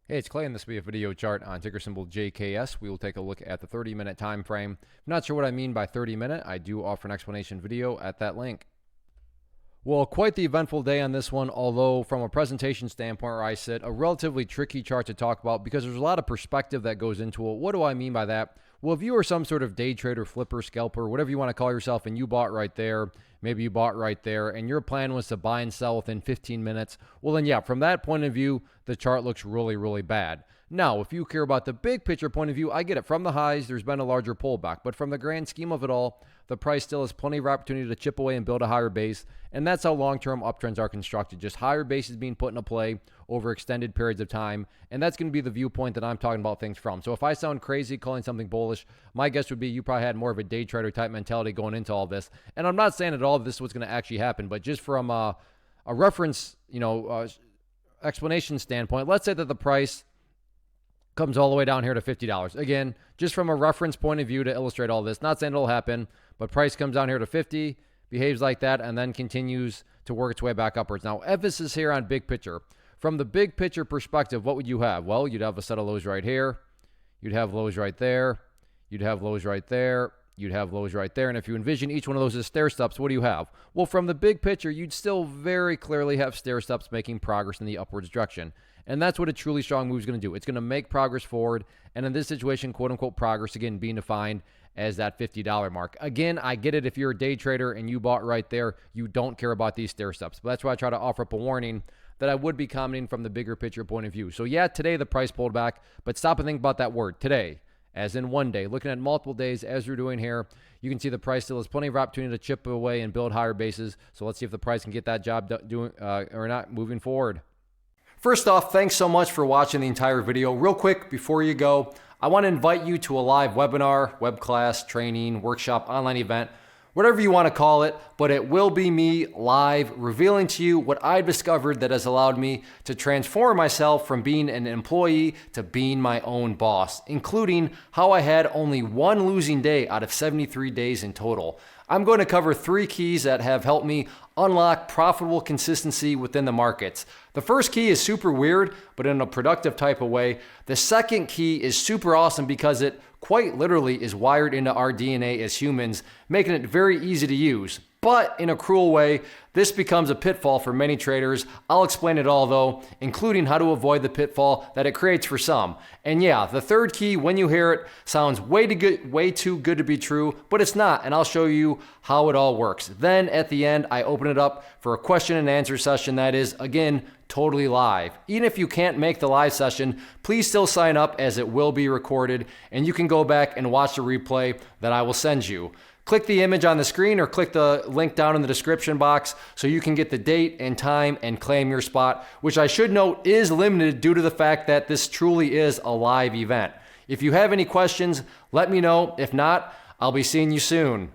Hey, it's Clay, and this will be a video chart on ticker symbol JKS. We will take a look at the 30-minute time frame. If you're not sure what I mean by 30-minute, I do offer an explanation video at that link. Well, quite the eventful day on this one, although from a presentation standpoint where I sit, a relatively tricky chart to talk about because there's a lot of perspective that goes into it. What do I mean by that? Well, if you are some sort of day trader, flipper, scalper, whatever you want to call yourself, and you bought right there, maybe you bought right there, and your plan was to buy and sell within 15 minutes, well then yeah, from that point of view, the chart looks really, really bad. Now, if you care about the big picture point of view, I get it. From the highs, there's been a larger pullback, but from the grand scheme of it all, the price still has plenty of opportunity to chip away and build a higher base, and that's how long-term uptrends are constructed. Just higher bases being put into play over extended periods of time, and that's going to be the viewpoint that I'm talking about things from. So if I sound crazy calling something bullish, my guess would be you probably had more of a day trader type mentality going into all this. And I'm not saying at all this is what's going to actually happen, but just from a reference, explanation standpoint, let's say that the price comes all the way down here to $50. Again, just from a reference point of view to illustrate all this, not saying it'll happen, but price comes down here to 50, behaves like that, and then continues to work its way back upwards. Now, emphasis here on big picture. From the big picture perspective, what would you have? Well, you'd have a set of lows right here. You'd have lows right there. You'd have lows right there. You'd have lows right there. And if you envision each one of those as stair steps, what do you have? Well, from the big picture, you'd still very clearly have stair steps making progress in the upwards direction. And that's what a truly strong move is going to do. It's going to make progress forward. And in this situation, quote unquote, progress, again, being defined as that $50 mark. Again, I get it. If you're a day trader and you bought right there, you don't care about these stair steps. But that's why I try to offer up a warning that I would be commenting from the bigger picture point of view. So yeah, today the price pulled back, but stop and think about that word, today, as in one day. Looking at multiple days, as we're doing here, you can see the price still has plenty of opportunity to chip away and build higher bases. So let's see if the price can get that job doing or not moving forward. First off, thanks so much for watching the entire video. Real quick, before you go, I want to invite you to a live webinar, web class, training, workshop, online event, whatever you want to call it, but it will be me live revealing to you what I've discovered that has allowed me to transform myself from being an employee to being my own boss, including how I had only one losing day out of 73 days in total. I'm going to cover 3 keys that have helped me unlock profitable consistency within the markets. The first key is super weird, but in a productive type of way. The second key is super awesome because it quite literally is wired into our DNA as humans, making it very easy to use. But in a cruel way, this becomes a pitfall for many traders. I'll explain it all though, including how to avoid the pitfall that it creates for some. And yeah, the third key, when you hear it, sounds way too good to be true, but it's not, and I'll show you how it all works. Then at the end, I open it up for a question and answer session that is, again, totally live. Even if you can't make the live session, please still sign up as it will be recorded, and you can go back and watch the replay that I will send you. Click the image on the screen or click the link down in the description box so you can get the date and time and claim your spot, which I should note is limited due to the fact that this truly is a live event. If you have any questions, let me know. If not, I'll be seeing you soon.